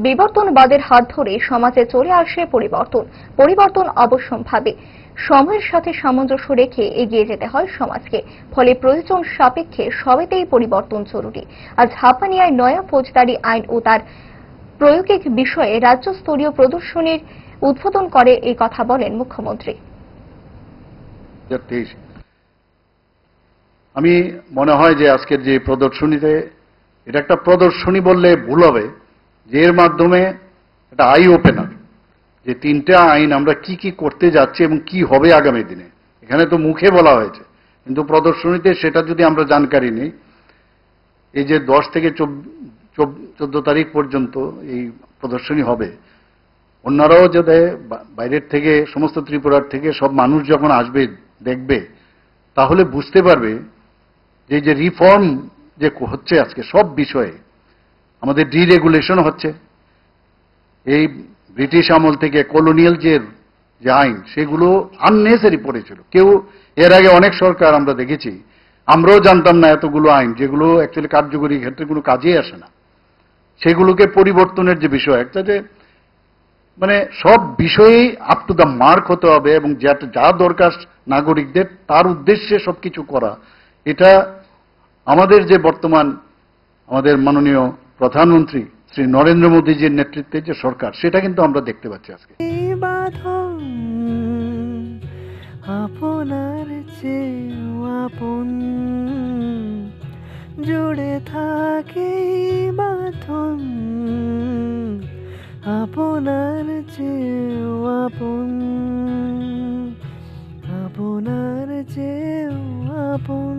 বিবর্তনবাদের হাত ধরে সমাজে চলে আসে পরিবর্তন অবশ্যম্ভাবী। সময়ের সাথে সামঞ্জস্য রেখে এগিয়ে যেতে হয় সমাজকে, ফলে প্রয়োজন সাপেক্ষে সবেতেই পরিবর্তন জরুরি। আজ হাপানিয়ায় নয়া ফৌজদারি আইন ও তার প্রয়োগিক বিষয়ে রাজ্যস্তরীয় প্রদর্শনীর উদ্বোধন করে এই কথা বলেন মুখ্যমন্ত্রী। আমি মনে হয় যে আজকের যে প্রদর্শনীতে, এটা একটা প্রদর্শনী বললে ভুল হবে, যে এর মাধ্যমে একটা আই ওপেনার, যে তিনটা আইন আমরা কি কি করতে যাচ্ছি এবং কি হবে আগামী দিনে। এখানে তো মুখে বলা হয়েছে, কিন্তু প্রদর্শনীতে সেটা যদি আমরা জানকারি নেই, এই যে 10 থেকে 14 তারিখ পর্যন্ত এই প্রদর্শনী হবে, অন্যরাও যাতে বাইরের থেকে, সমস্ত ত্রিপুরার থেকে সব মানুষ যখন আসবে দেখবে, তাহলে বুঝতে পারবে যে যে রিফর্ম যে হচ্ছে আজকে সব বিষয়ে, আমাদের ডিরেগুলেশন হচ্ছে। এই ব্রিটিশ আমল থেকে কলোনিয়াল যে আইন, সেগুলো আননেসারি পড়েছিল। কেউ এর আগে অনেক সরকার আমরা দেখেছি, আমরাও জানতাম না এতগুলো আইন, যেগুলো অ্যাকচুয়ালি কার্যকরী ক্ষেত্রে কোনো কাজেই আসে না। সেগুলোকে পরিবর্তনের যে বিষয় একটা, যে মানে সব বিষয়েই আপ টু দ্য মার্ক হতে হবে এবং যা দরকার নাগরিকদের, তার উদ্দেশ্যে সবকিছু করা। এটা আমাদের যে বর্তমান আমাদের মাননীয় প্রধানমন্ত্রী শ্রী নরেন্দ্র মোদীজির নেতৃত্বে যে সরকার, সেটা কিন্তু আমরা দেখতে পাচ্ছি আজকে। আপনার চেয়েও আপন জুড়ে থাকে বাঁধন, আপনার চেয়েও আপন, আপনার চেয়েও আপন।